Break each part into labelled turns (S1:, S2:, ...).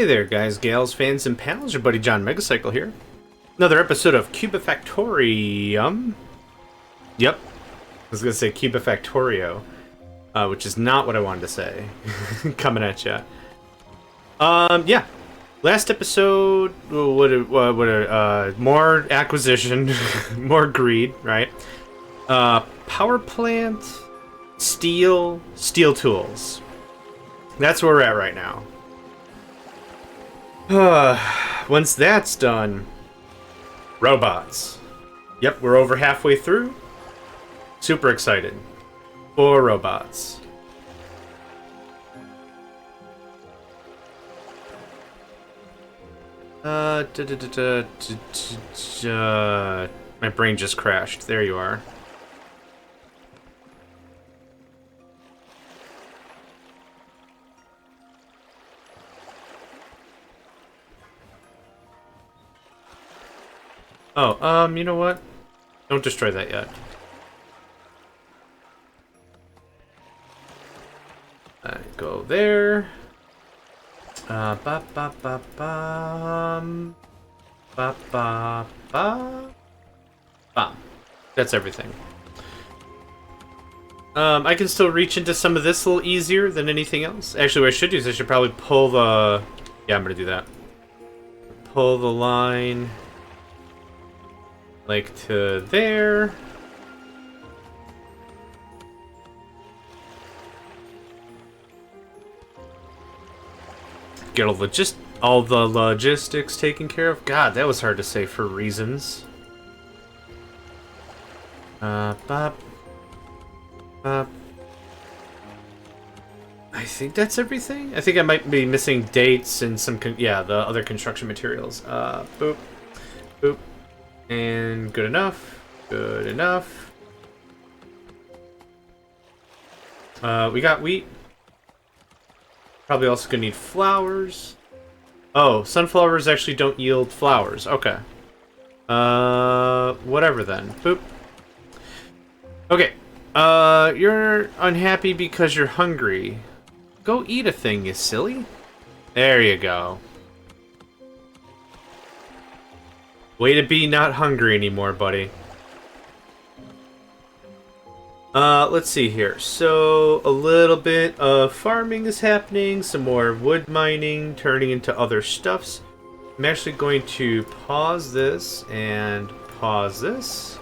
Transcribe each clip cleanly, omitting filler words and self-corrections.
S1: Hey there, guys, gals, fans, and pals. Your buddy JohnMegacycle here. Another episode of Kubifaktorium. Yep, I was gonna say Kubifaktorio, which is not what I wanted to say. Coming at ya. Yeah. Last episode, more acquisition, more greed, right? Power plant, steel tools. That's where we're at right now. Once that's done, robots. Yep, we're over halfway through. Super excited for robots. My brain just crashed. There you are. Oh, you know what? Don't destroy that yet. Go there. Ba ba ba bum. Ba ba ba. Bam. That's everything. I can still reach into some of this a little easier than anything else. Actually, what I should do is I should probably pull the... Yeah, I'm gonna do that. Pull the line... like to there. Get all the logistics taken care of. God, that was hard to say for reasons. Bop. Bop. I think that's everything. I think I might be missing dates and some, yeah, the other construction materials. Boop. Boop. And good enough. Good enough. We got wheat. Probably also gonna need flowers. Oh, sunflowers actually don't yield flowers. Okay. Whatever then. Boop. Okay. You're unhappy because you're hungry. Go eat a thing, you silly. There you go. Way to be not hungry anymore, buddy. Let's see here. So, a little bit of farming is happening. Some more wood mining, turning into other stuffs. I'm actually going to pause this and pause this.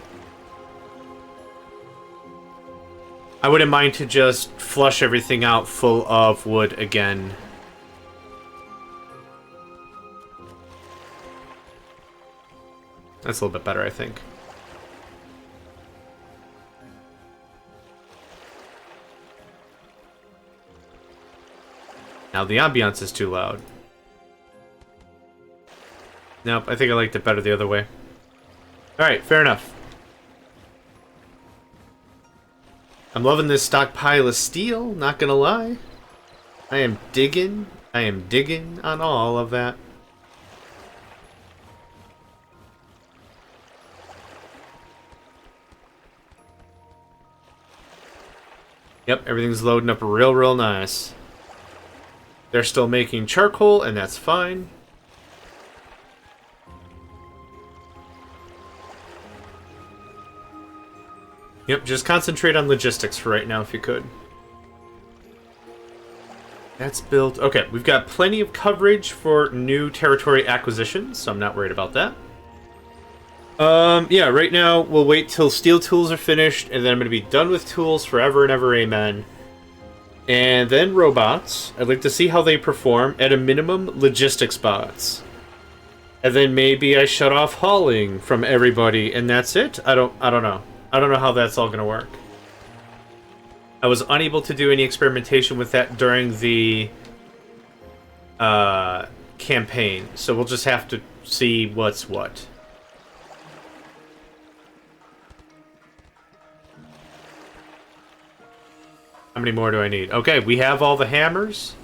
S1: I wouldn't mind to just flush everything out full of wood again. That's a little bit better, I think. Now the ambiance is too loud. Nope, I think I liked it better the other way. Alright, fair enough. I'm loving this stockpile of steel, not gonna lie. I am digging on all of that. Yep, everything's loading up real nice. They're still making charcoal, and that's fine. Yep, just concentrate on logistics for right now if you could. That's built. Okay, we've got plenty of coverage for new territory acquisitions, so I'm not worried about that. Yeah, right now we'll wait till steel tools are finished, and then I'm going to be done with tools forever and ever, amen. And then robots. I'd like to see how they perform. At a minimum, logistics bots. And then maybe I shut off hauling from everybody, and that's it? I don't know. I don't know how that's all going to work. I was unable to do any experimentation with that during the campaign, so we'll just have to see what's what. How many more do I need? Okay, we have all the hammers.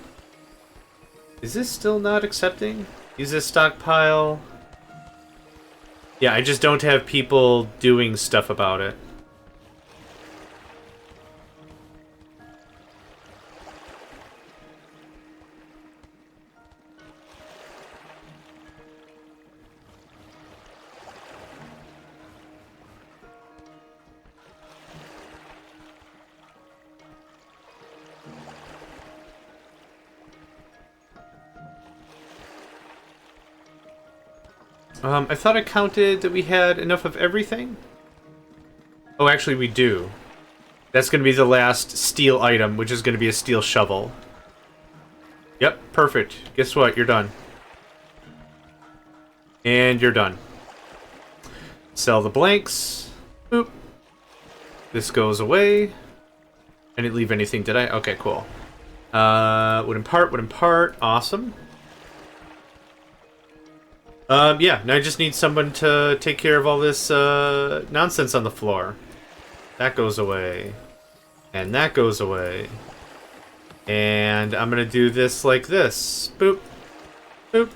S1: Is this still not accepting? Use this stockpile. Yeah, I just don't have people doing stuff about it. I thought I counted that we had enough of everything. Oh, actually we do. That's going to be the last steel item, which is going to be a steel shovel. Yep, perfect. Guess what? You're done. And you're done. Sell the blanks. Boop. This goes away. I didn't leave anything, did I? Okay, cool. Would impart. Awesome. Yeah, now I just need someone to take care of all this, nonsense on the floor. That goes away. And that goes away. And I'm gonna do this like this. Boop. Boop.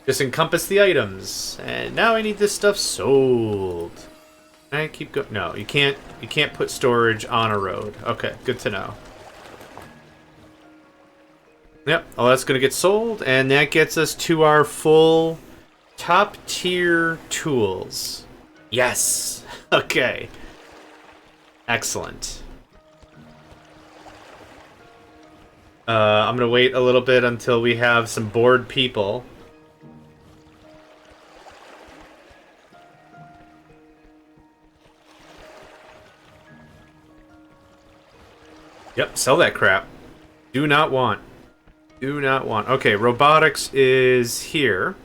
S1: Just encompass the items. And now I need this stuff sold. Can I keep going? No, you can't put storage on a road. Okay, good to know. Yep, all that's gonna get sold, and that gets us to our full top tier tools. Yes! Okay. Excellent. I'm gonna wait a little bit until we have some bored people. Yep, sell that crap. Do not want. Do not want. Okay, robotics is here.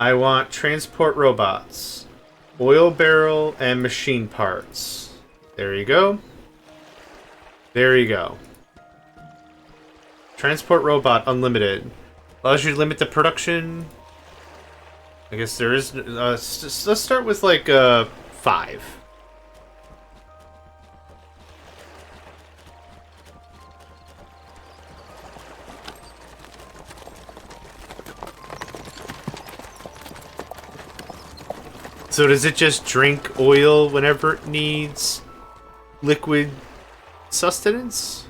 S1: I want transport robots. Oil barrel and machine parts. There you go. There you go. Transport robot unlimited. Allows you to limit the production. I guess there is... let's start with, like, 5. So does it just drink oil whenever it needs liquid sustenance?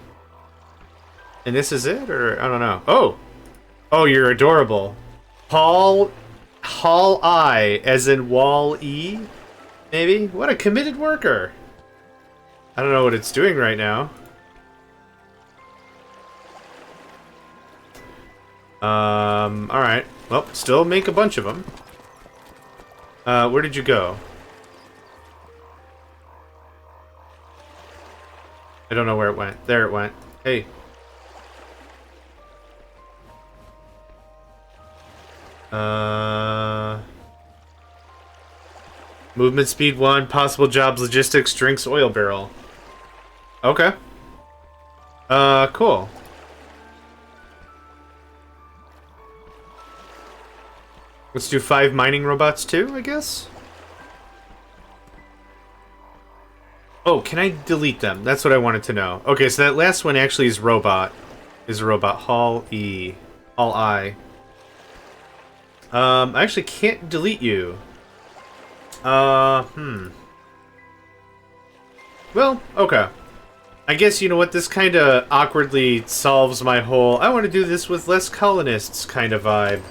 S1: And this is it? Or, I don't know. Oh! Oh, you're adorable. Hall I, as in Wall-E? Maybe? What a committed worker! I don't know what it's doing right now. Alright. Well, still make a bunch of them. Where did you go? I don't know where it went. There it went. Hey. Movement speed 1, possible jobs, logistics, drinks, oil barrel. Okay. Cool. Let's do 5 mining robots too, I guess? Oh, can I delete them? That's what I wanted to know. Okay, so that last one actually is robot. Is a robot. Hall E. Hall I. I actually can't delete you. Well, okay. I guess, you know what, this kind of awkwardly solves my whole I want to do this with less colonists kind of vibe.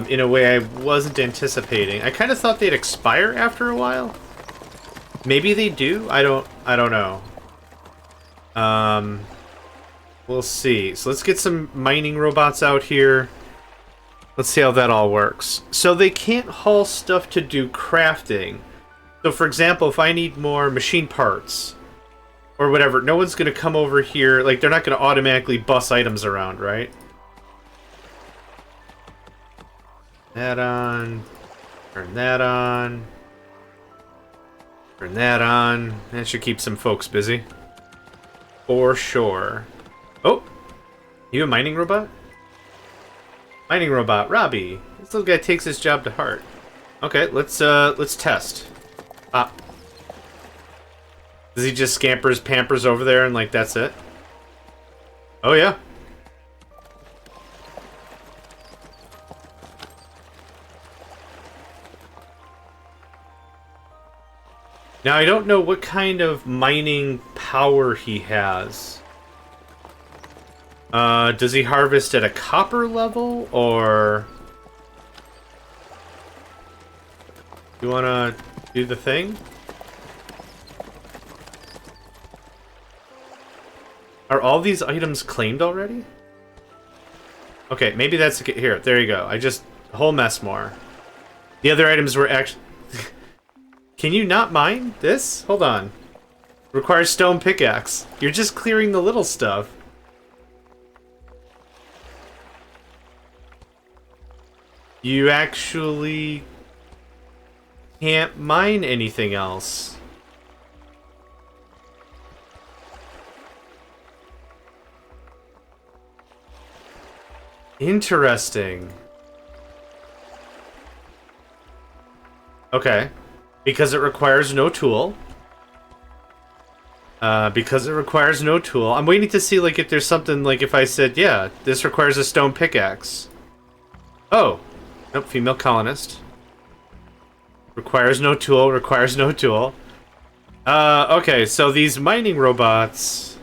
S1: In a way I wasn't anticipating. I kind of thought they'd expire after a while. Maybe they do? I don't know. We'll see. So let's get some mining robots out here. Let's see how that all works. So they can't haul stuff to do crafting. So for example, if I need more machine parts or whatever, no one's going to come over here. Like, they're not going to automatically bus items around, right? That on. Turn that on. Turn that on. That should keep some folks busy. For sure. Oh! You a mining robot? Mining robot, Robbie. This little guy takes his job to heart. Okay, let's test. Ah. Does he just scampers, pampers over there and, like, that's it? Oh, yeah. Now, I don't know what kind of mining power he has. Does he harvest at a copper level, or... You wanna do the thing? Are all these items claimed already? Okay, maybe that's... Here, there you go. I just... A whole mess more. The other items were actually... Can you not mine this? Hold on. Requires stone pickaxe. You're just clearing the little stuff. You actually... can't mine anything else. Interesting. Okay. Because it requires no tool. Because it requires no tool. I'm waiting to see, like, if there's something, like, if I said, yeah, this requires a stone pickaxe. Oh. Nope, female colonist. Requires no tool, requires no tool. Okay, so these mining robots...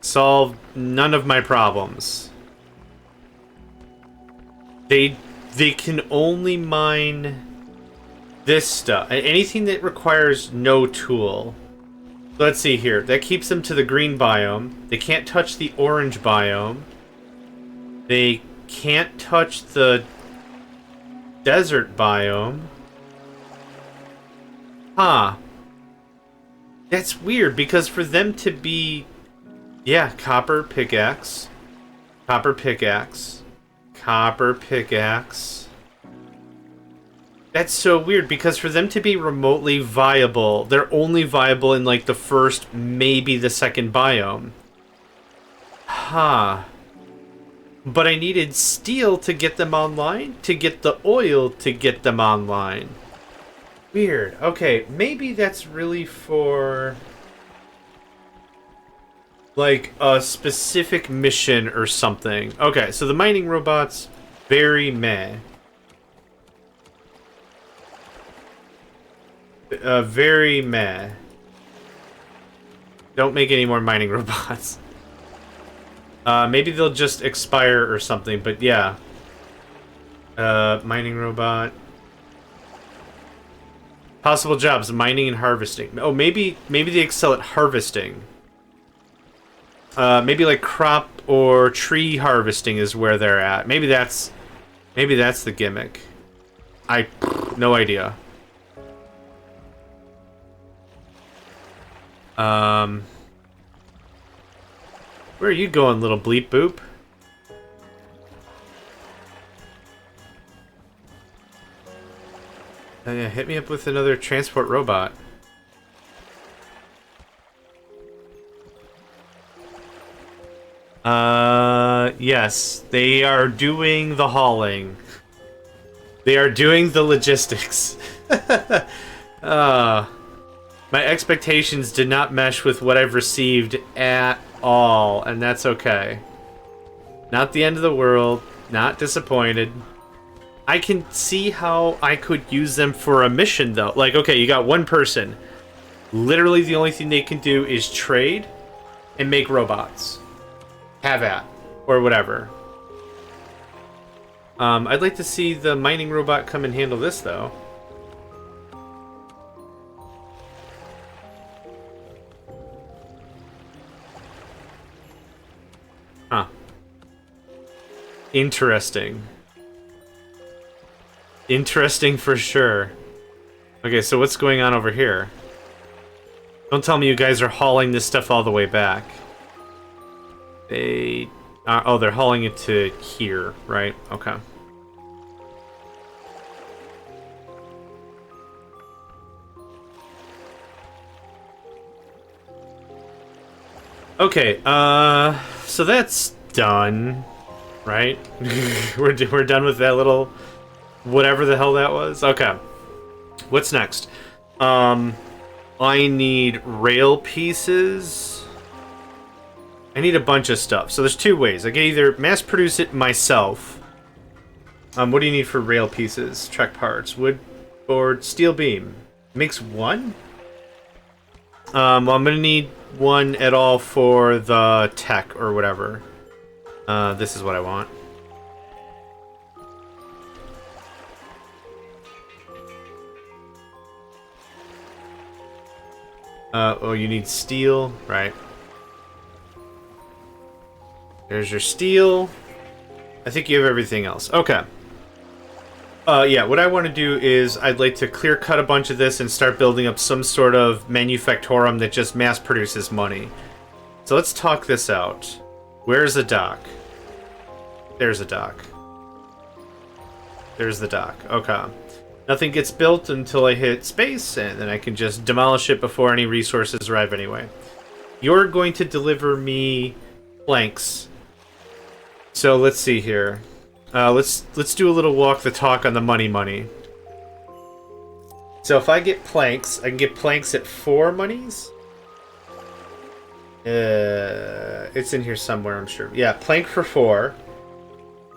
S1: solve none of my problems. They can only mine this stuff. Anything that requires no tool. Let's see here. That keeps them to the green biome. They can't touch the orange biome. They can't touch the desert biome. Huh. That's weird, because for them to be... Yeah, copper pickaxe. Copper pickaxe. Copper pickaxe. That's so weird, because for them to be remotely viable, they're only viable in, like, the first, maybe the second biome. Huh. But I needed steel to get them online, to get the oil to get them online. Weird. Okay, maybe that's really for... like, a specific mission or something. Okay, so the mining robots, very meh. Very meh. Don't make any more mining robots. Maybe they'll just expire or something, but yeah. Mining robot. Possible jobs, mining and harvesting. Oh, maybe they excel at harvesting. Maybe like crop or tree harvesting is where they're at. Maybe that's the gimmick. No idea. Where are you going, little bleep boop? Yeah, hit me up with another transport robot. Yes, they are doing the hauling. They are doing the logistics. My expectations did not mesh with what I've received at all, and that's okay. Not the end of the world, not disappointed. I can see how I could use them for a mission, though. Like, okay, you got one person. Literally the only thing they can do is trade and make robots. Have at. Or whatever. I'd like to see the mining robot come and handle this, though. Huh. Interesting. Interesting for sure. Okay, so what's going on over here? Don't tell me you guys are hauling this stuff all the way back. They... oh, they're hauling it to here, right? Okay. Okay, so that's done, right? we're done with that little... whatever the hell that was? Okay. What's next? I need rail pieces... I need a bunch of stuff. So there's two ways. I can either mass produce it myself. What do you need for rail pieces? Trek parts. Wood, board, steel beam. Makes one? Well, I'm gonna need one at all for the tech or whatever. This is what I want. Oh, you need steel? Right. There's your steel. I think you have everything else. Okay. Yeah, what I want to do is I'd like to clear cut a bunch of this and start building up some sort of Manufactorium that just mass produces money. So let's talk this out. Where's the dock? There's a dock. There's the dock. Okay. Nothing gets built until I hit space, and then I can just demolish it before any resources arrive anyway. You're going to deliver me planks. So let's see here. Let's do a little walk the talk on the money. So if I get planks, I can get planks at 4 monies. It's in here somewhere, I'm sure. Yeah, plank for 4.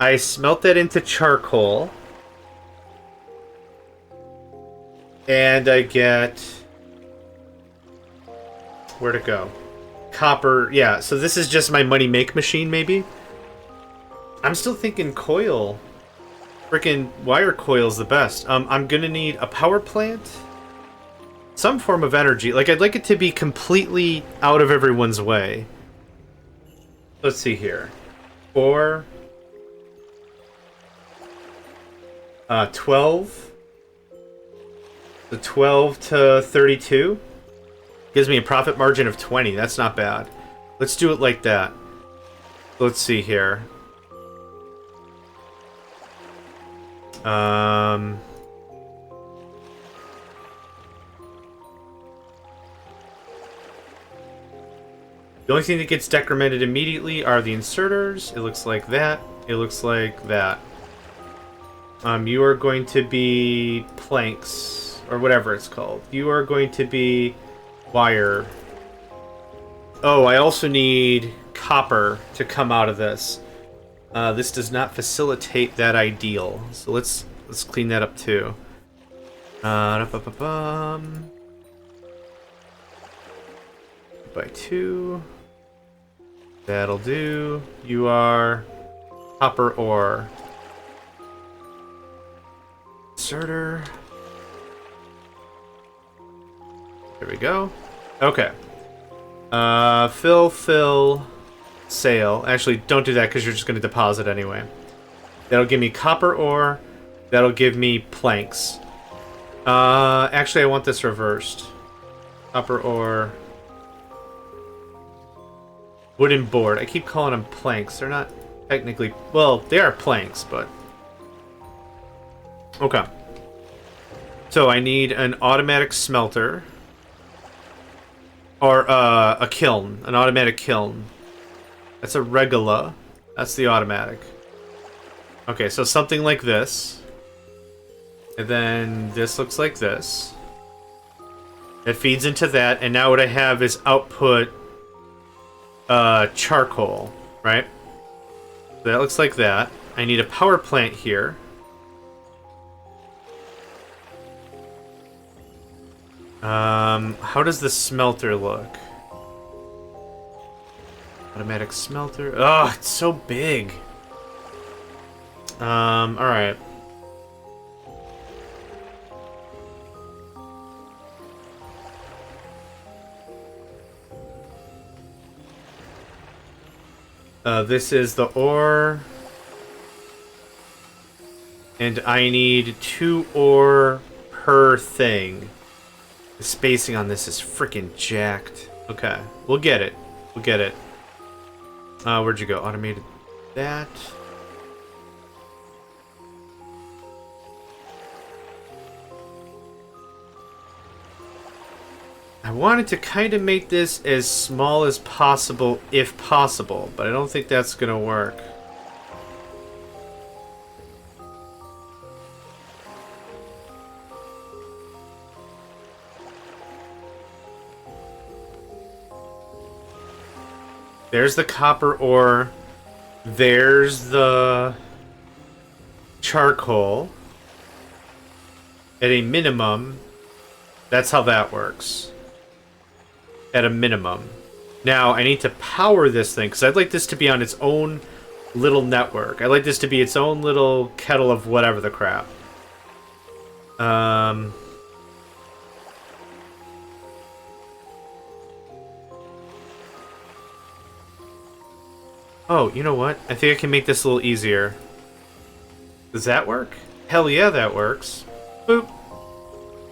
S1: I smelt that into charcoal. And I get... Where'd it go? Copper. Yeah, so this is just my money make machine, maybe? I'm still thinking coil. Freaking wire coil's the best. I'm gonna need a power plant. Some form of energy. Like, I'd like it to be completely out of everyone's way. Let's see here. 4. 12. The 12 to 32. Gives me a profit margin of 20. That's not bad. Let's do it like that. Let's see here. The only thing that gets decremented immediately are the inserters. It looks like that. It looks like that. You are going to be planks, or whatever it's called. You are going to be wire. Oh, I also need copper to come out of this. This does not facilitate that ideal. So let's clean that up too. By 2. That'll do. You are copper ore. Inserter. There we go. Okay. Fill, sale. Actually, don't do that because you're just going to deposit anyway. That'll give me copper ore. That'll give me planks. Actually, I want this reversed. Copper ore. Wooden board. I keep calling them planks. They're not technically... Well, they are planks, but... Okay. So I need an automatic smelter. Or a kiln. An automatic kiln. That's a regula. That's the automatic. Okay, so something like this. And then this looks like this. It feeds into that, and now what I have is output charcoal, right? So that looks like that. I need a power plant here. How does the smelter look? Automatic smelter. Oh, it's so big. Alright. This is the ore. And I need 2 ore per thing. The spacing on this is freaking jacked. Okay, we'll get it. We'll get it. Where'd you go? Automated that. I wanted to kind of make this as small as possible, if possible, but I don't think that's gonna work. There's the copper ore. There's the charcoal. At a minimum, that's how that works. At a minimum. Now, I need to power this thing, because I'd like this to be on its own little network. I'd like this to be its own little kettle of whatever the crap. Oh, you know what? I think I can make this a little easier. Does that work? Hell yeah, that works. Boop.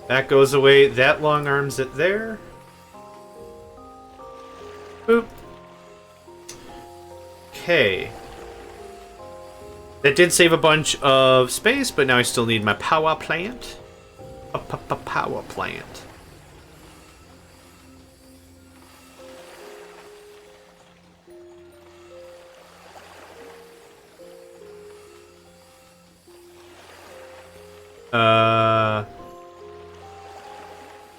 S1: That goes away. That long arms it there. Boop. Okay. That did save a bunch of space, but now I still need my power plant. A power plant.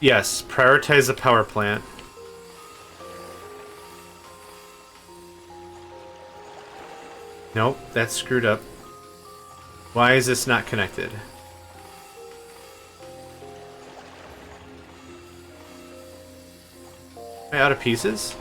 S1: Yes, prioritize the power plant. Nope, that's screwed up. Why is this not connected? Am I out of pieces?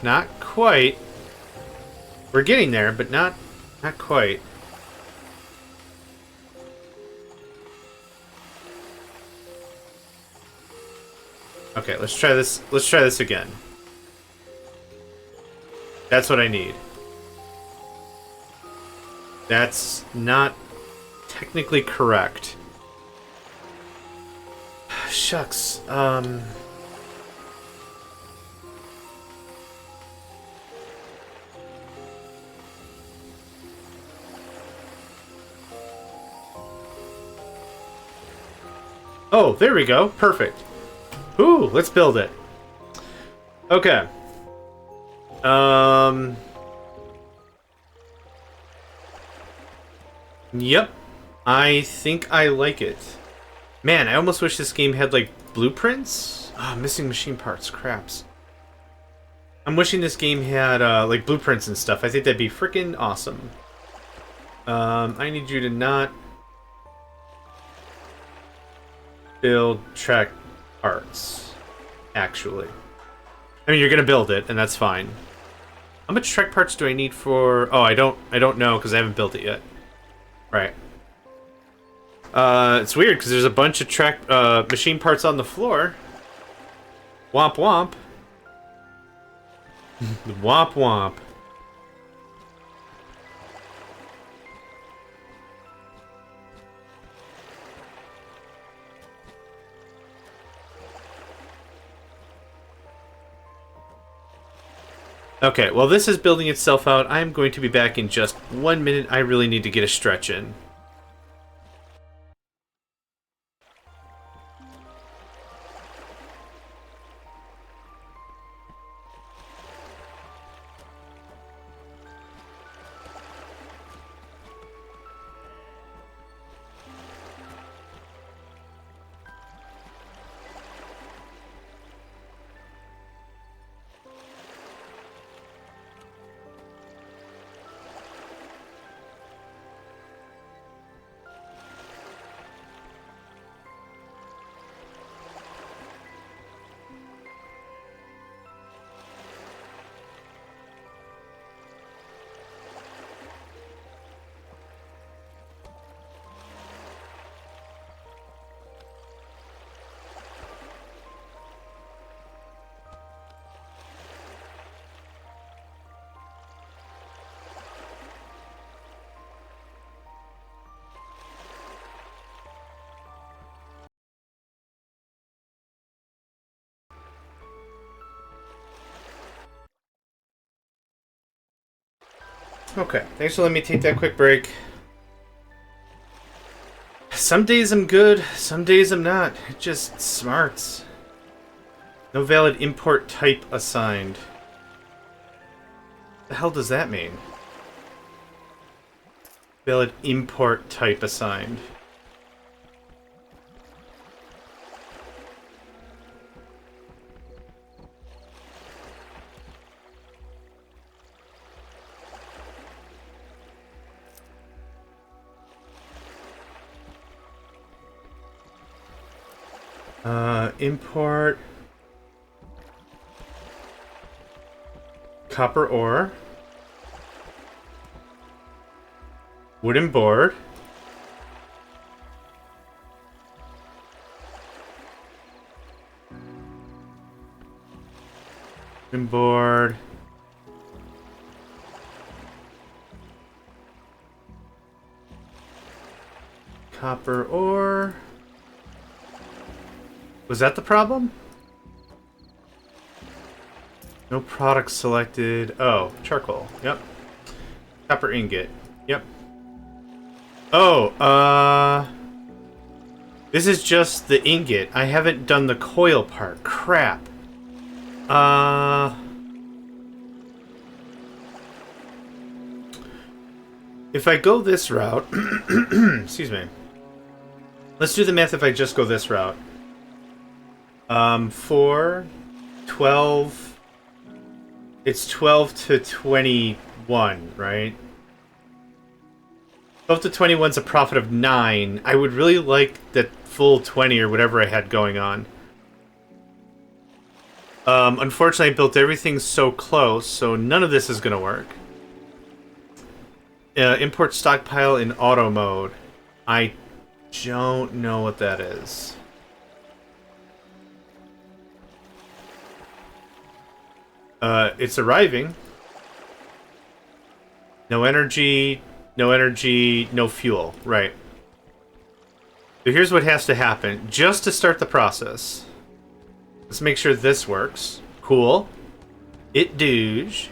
S1: Not quite. We're getting there, but not quite. Okay, let's try this. Let's try this again. That's what I need. That's not technically correct. Shucks. Oh, there we go. Perfect. Ooh, let's build it. Okay. Yep. I think I like it. Man, I almost wish this game had, like, blueprints. Ah, missing machine parts. Craps. I'm wishing this game had, like, blueprints and stuff. I think that'd be freaking awesome. I need you to not build track parts, actually. I mean, you're gonna build it, and that's fine. How much track parts do I need for... Oh, I don't know, because I haven't built it yet. Right. It's weird, because there's a bunch of track, machine parts on the floor. Womp womp. Womp womp. Okay, while this is building itself out, I'm going to be back in just 1 minute. I really need to get a stretch in. Okay, thanks for letting me take that quick break. Some days I'm good, some days I'm not. It just smarts. No valid import type assigned. The hell does that mean? Valid import type assigned. Import copper ore. Wooden board. Wooden board. Copper ore. Was that the problem? No product selected. Oh, charcoal. Yep. Copper ingot. Yep. Oh, this is just the ingot. I haven't done the coil part. Crap. If I go this route... excuse me. Let's do the math if I just go this route. 4, 12... It's 12 to 21, right? 12 to 21 is a profit of 9. I would really like that full 20 or whatever I had going on. Unfortunately, I built everything so close, so none of this is going to work. Import stockpile in auto mode. I don't know what that is. It's arriving. No energy, no fuel. Right. So here's what has to happen. Just to start the process. Let's make sure this works. Cool. It doos.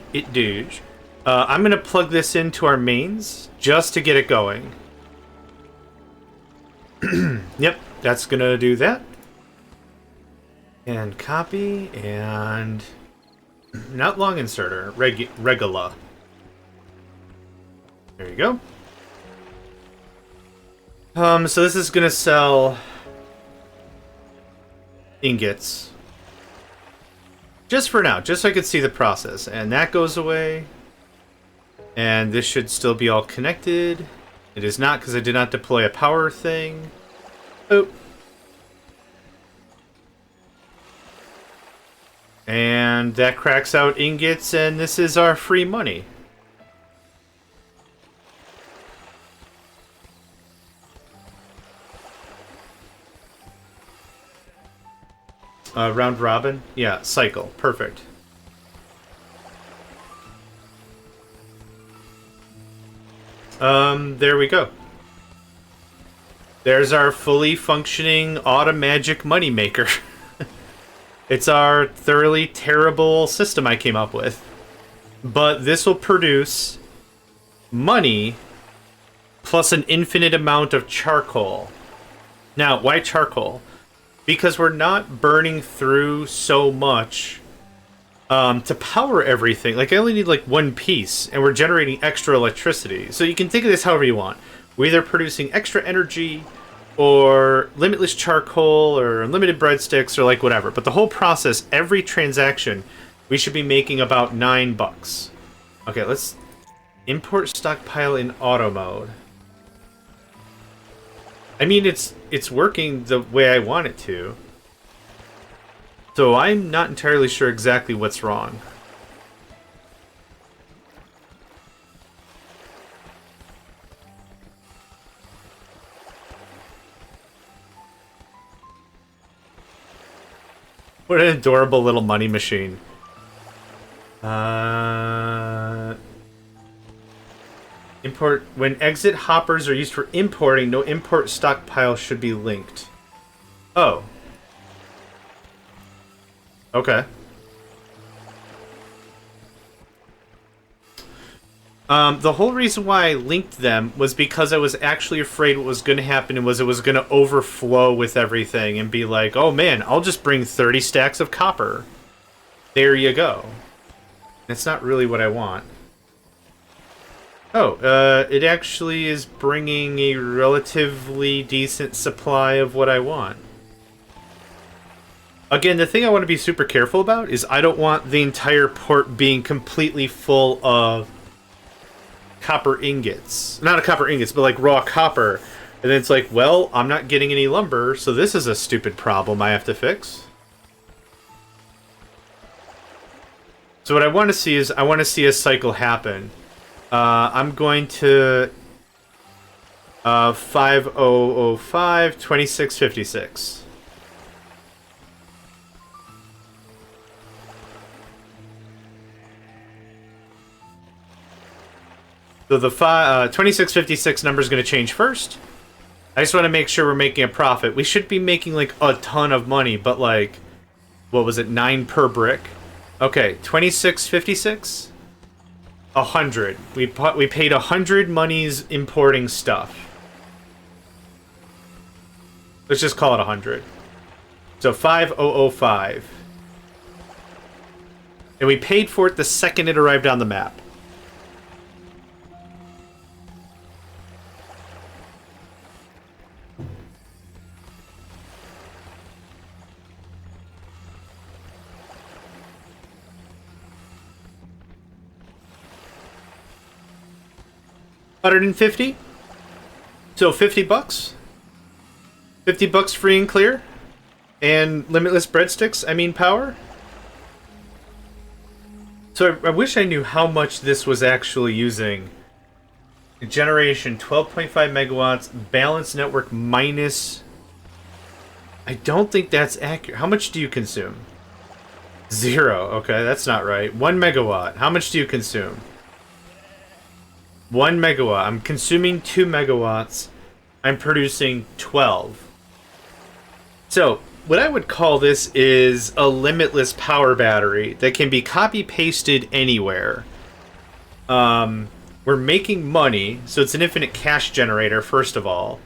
S1: I'm going to plug this into our mains just to get it going. Yep, that's going to do that. And copy, and... Not long inserter, regula. There you go. So this is going to sell... ingots. Just for now, just so I could see the process. And that goes away. And this should still be all connected. It is not, because I did not deploy a power thing. Oh. And that cracks out ingots, and this is our free money. Round robin? Yeah, cycle. Perfect. There we go. There's our fully functioning automagic moneymaker. It's our thoroughly terrible system I came up with. But this will produce money plus an infinite amount of charcoal. Now, why charcoal? Because we're not burning through so much to power everything. Like, I only need like one piece, and we're generating extra electricity. So you can think of this however you want. We're either producing extra energy, or limitless charcoal, or unlimited breadsticks, or like whatever. But the whole process, every transaction, we should be making about $9. Okay, let's import stockpile in auto mode. I mean, it's working the way I want it to. So I'm not entirely sure exactly what's wrong. What an adorable little money machine. Import. When exit hoppers are used for importing, no import stockpile should be linked. Oh. Okay. The whole reason why I linked them was because I was actually afraid what was going to happen was it was going to overflow with everything and be like, oh man, I'll just bring 30 stacks of copper. There you go. That's not really what I want. Oh, it actually is bringing a relatively decent supply of what I want. Again, the thing I want to be super careful about is I don't want the entire port being completely full of copper ingots. Not copper ingots, but like raw copper. And then it's like, well, I'm not getting any lumber, so this is a stupid problem I have to fix. So what I want to see is, I want to see a cycle happen. I'm going to 5005, 2656. So the 2656 number is going to change first. I just want to make sure we're making a profit. We should be making like a ton of money, but like, what was it, 9 per brick? Okay, 2656. 100. We paid 100 monies importing stuff. Let's just call it 100. So 5005. And we paid for it the second it arrived on the map. $150. So $50. $50 free and clear. And limitless breadsticks, I mean power. So I wish I knew how much this was actually using. Generation 12.5 megawatts, balanced network minus. I don't think that's accurate. How much do you consume? 0. Okay, that's not right. 1 megawatt. How much do you consume? 1 megawatt. I'm consuming 2 megawatts. I'm producing 12. So, what I would call this is a limitless power battery that can be copy-pasted anywhere. We're making money, so it's an infinite cash generator, first of all.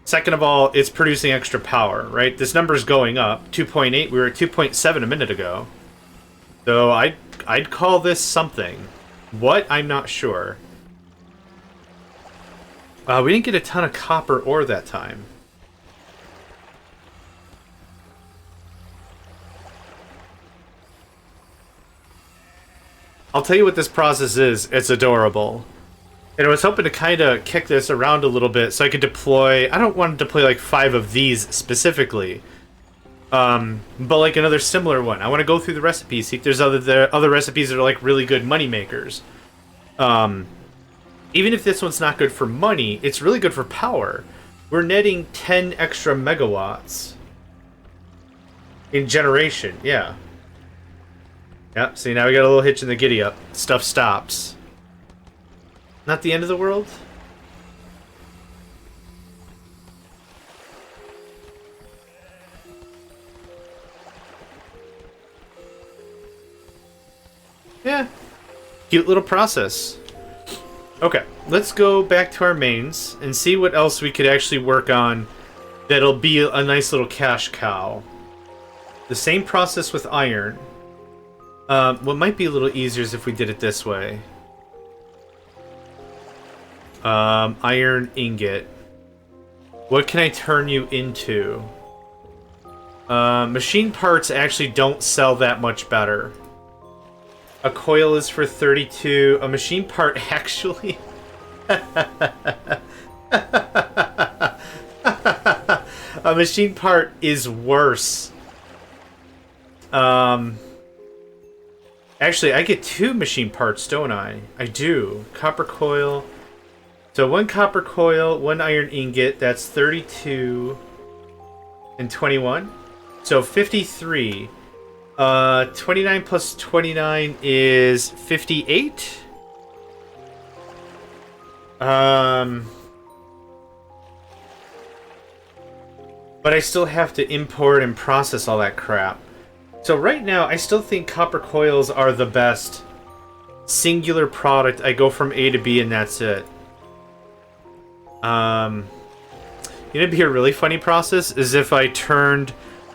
S1: Second of all, it's producing extra power, right? This number's going up. 2.8, we were at 2.7 a minute ago. So I'd call this something. What? I'm not sure. We didn't get a ton of copper ore that time. I'll tell you what this process is. It's adorable. And I was hoping to kind of kick this around a little bit so I could deploy... I don't want to deploy like 5 of these specifically. But like another similar one. I want to go through the recipes, see if there's other recipes that are like really good money makers. Even if this one's not good for money, it's really good for power. We're netting 10 extra megawatts in generation, yeah. Yep, see, now we got a little hitch in the giddy up. Stuff stops. Not the end of the world? Yeah. Cute little process. Okay, let's go back to our mains and see what else we could actually work on that'll be a nice little cash cow. The same process with iron. What might be a little easier is if we did it this way. Iron ingot. What can I turn you into? Machine parts actually don't sell that much better. A coil is for 32. A machine part actually... A machine part is worse. Actually, I get 2 machine parts, don't I? I do. Copper coil. So 1 copper coil, 1 iron ingot. That's 32 and 21. So 53. 29 plus 29 is 58. But I still have to import and process all that crap. So right now, I still think copper coils are the best singular product. I go from A to B and that's it. You know, it'd be a really funny process is if I turned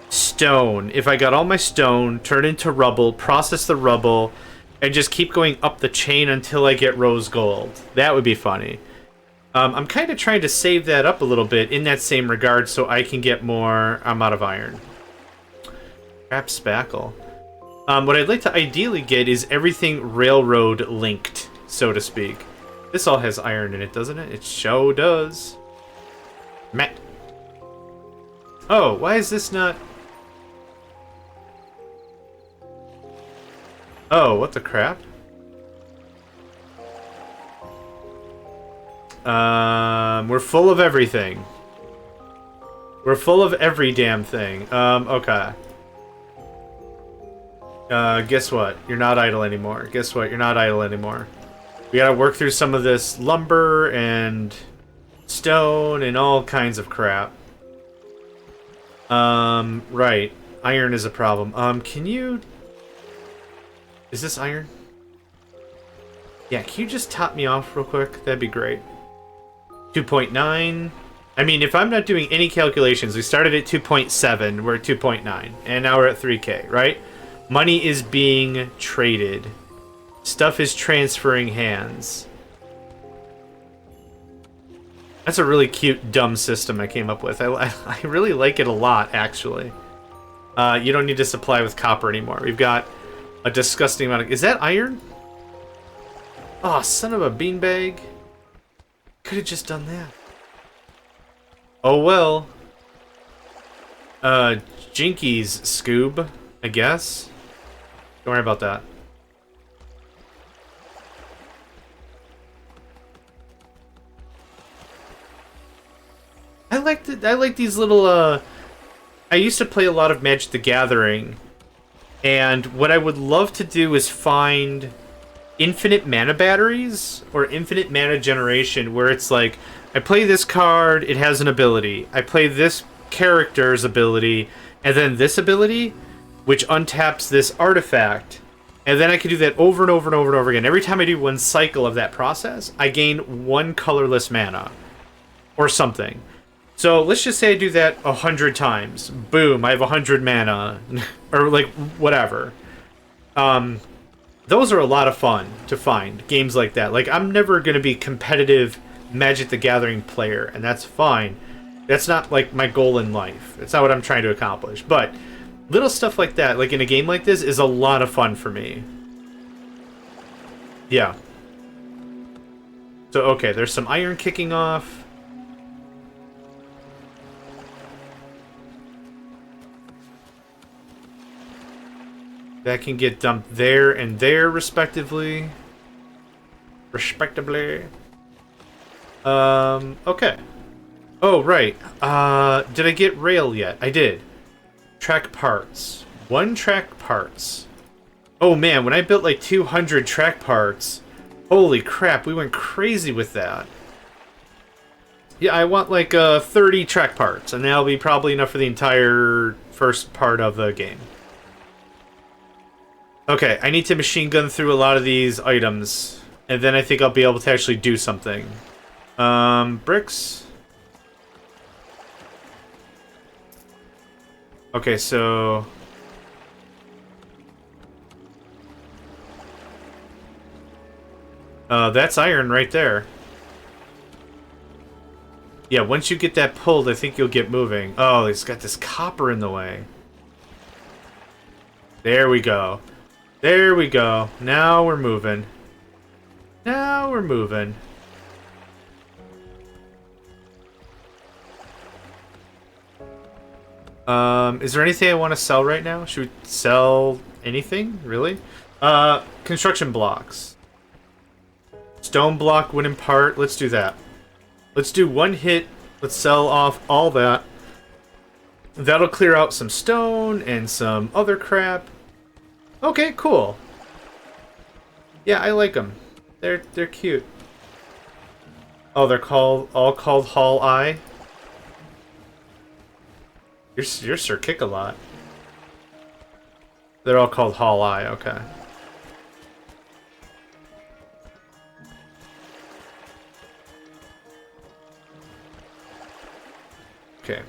S1: stone. If I got all my stone, turn into rubble, process the rubble, and just keep going up the chain until I get rose gold. That would be funny. I'm kind of trying to save that up a little bit in that same regard so I can get more... I'm out of iron. Crap spackle. What I'd like to ideally get is everything railroad linked, so to speak. This all has iron in it, doesn't it? It sure does. Meh. Oh, why is this not... Oh, what the crap? We're full of everything. We're full of every damn thing. Okay. Guess what? You're not idle anymore. Guess what? You're not idle anymore. We gotta work through some of this lumber and stone and all kinds of crap. Right. Iron is a problem. Can you... Is this iron? Yeah, can you just top me off real quick? That'd be great. 2.9. I mean, if I'm not doing any calculations, we started at 2.7, we're at 2.9, and now we're at 3K, right? Money is being traded. Stuff is transferring hands. That's a really cute, dumb system I came up with. I really like it a lot, actually. You don't need to supply with copper anymore. We've got a disgusting amount of... Is that iron? Oh, son of a beanbag. Could have just done that. Oh, well. Jinkies, Scoob, I guess. Don't worry about that. I like these little, I used to play a lot of Magic the Gathering, and what I would love to do is find infinite mana batteries, or infinite mana generation, where it's like, I play this card, it has an ability. I play this character's ability, and then this ability, which untaps this artifact. And then I can do that over and over and over and over again. Every time I do one cycle of that process, I gain one colorless mana. Or something. So let's just say I do that 100 times. Boom, I have 100 mana. Or like, whatever. Those are a lot of fun to find, games like that. Like, I'm never going to be competitive Magic the Gathering player, and that's fine. That's not, like, my goal in life. It's not what I'm trying to accomplish. But little stuff like that, like in a game like this, is a lot of fun for me. Yeah. So, okay, there's some iron kicking off. That can get dumped there and there, respectively. Okay. Oh, right. Did I get rail yet? I did. Track parts. 1 track parts. Oh, man, when I built like 200 track parts, holy crap, we went crazy with that. Yeah, I want like 30 track parts, and that'll be probably enough for the entire first part of the game. Okay, I need to machine gun through a lot of these items, and then I think I'll be able to actually do something. Bricks. Okay, so... that's iron right there. Yeah, once you get that pulled, I think you'll get moving. Oh, it's got this copper in the way. There we go. There we go. Now we're moving. Now we're moving. Is there anything I want to sell right now? Should we sell anything? Really? Construction blocks. Stone block, wooden part. Let's do that. Let's do one hit. Let's sell off all that. That'll clear out some stone and some other crap. Okay, cool. Yeah, I like them. They're cute. Oh, they're all called Hall Eye. You're Sir Kick-a-Lot. They're all called Hall Eye, okay. Okay.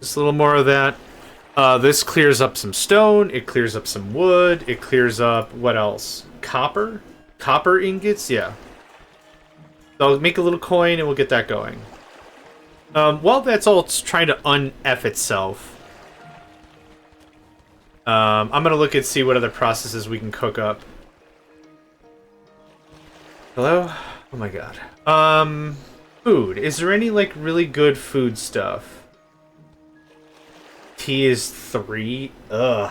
S1: Just a little more of that. This clears up some stone, it clears up some wood, it clears up, what else? Copper? Copper ingots? Yeah. So I'll make a little coin and we'll get that going. While that's all trying to un-F itself, I'm gonna look and see what other processes we can cook up. Hello? Oh my god. Food. Is there any, like, really good food stuff? Tea is 3? Ugh.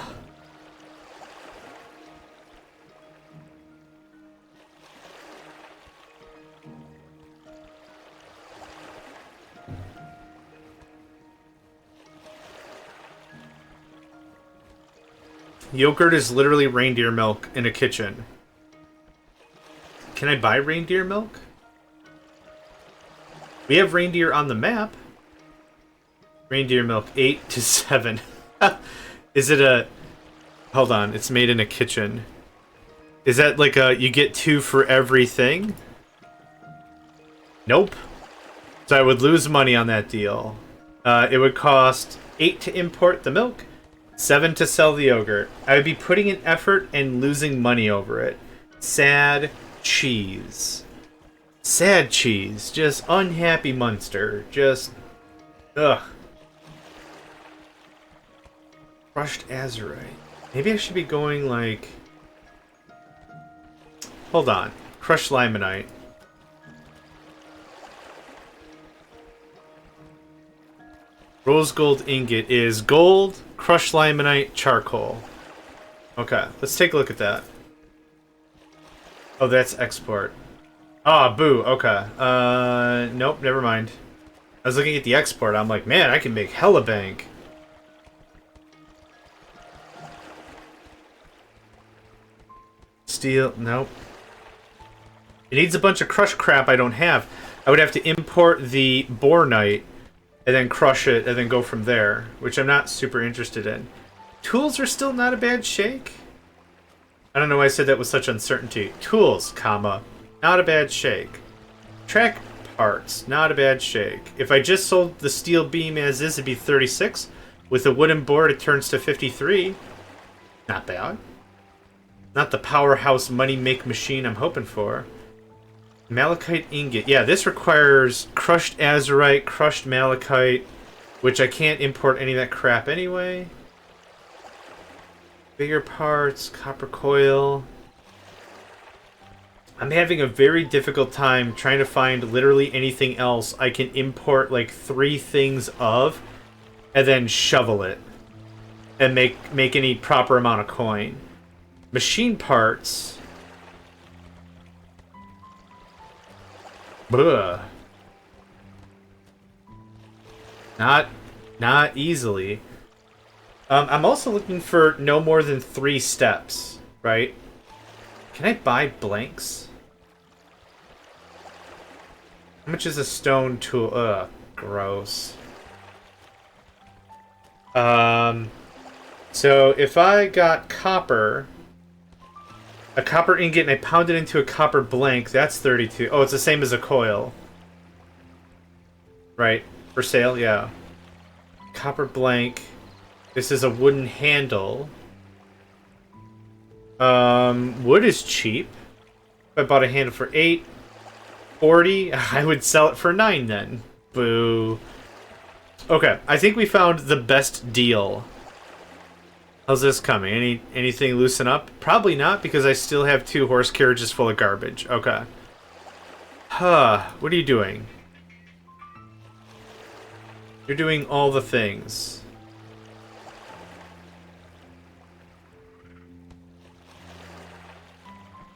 S1: Yogurt is literally reindeer milk in a kitchen. Can I buy reindeer milk? We have reindeer on the map. Reindeer milk, 8 to 7. Is it a... Hold on, it's made in a kitchen. Is that like a... You get 2 for everything? Nope. So I would lose money on that deal. It would cost 8 to import the milk, 7 to sell the yogurt. I would be putting in effort and losing money over it. Sad cheese. Sad cheese. Just unhappy Munster. Just... Ugh. Crushed azurite. Maybe I should be going like... Hold on. Crushed limonite. Rose gold ingot is gold, crushed limonite, charcoal. Okay, let's take a look at that. Oh, that's export. Ah, boo, okay. Nope, never mind. I was looking at the export, I'm like, man, I can make hella bank. Steel, nope. It needs a bunch of crushed crap I don't have. I would have to import the bornite, and then crush it, and then go from there, which I'm not super interested in. Tools are still not a bad shake. I don't know why I said that with such uncertainty. Tools, comma, not a bad shake. Track parts, not a bad shake. If I just sold the steel beam as is, it'd be 36. With a wooden board, it turns to 53. Not bad. Not the powerhouse money-make machine I'm hoping for. Malachite ingot. Yeah, this requires crushed azurite, crushed malachite, which I can't import any of that crap anyway. Bigger parts, copper coil. I'm having a very difficult time trying to find literally anything else I can import like 3 things of, and then shovel it, and make any proper amount of coin. Machine parts. Ugh. Not easily. I'm also looking for no more than 3 steps, right? Can I buy blanks? How much is a stone tool? Ugh, gross. So if I got copper, a copper ingot, and I pound it into a copper blank, that's 32. Oh, it's the same as a coil. Right. For sale, yeah. Copper blank. This is a wooden handle. Wood is cheap. If I bought a handle for 8, 40, I would sell it for 9 then. Boo. Okay, I think we found the best deal. How's this coming? Anything loosen up? Probably not, because I still have 2 horse carriages full of garbage. Okay. Huh. What are you doing? You're doing all the things.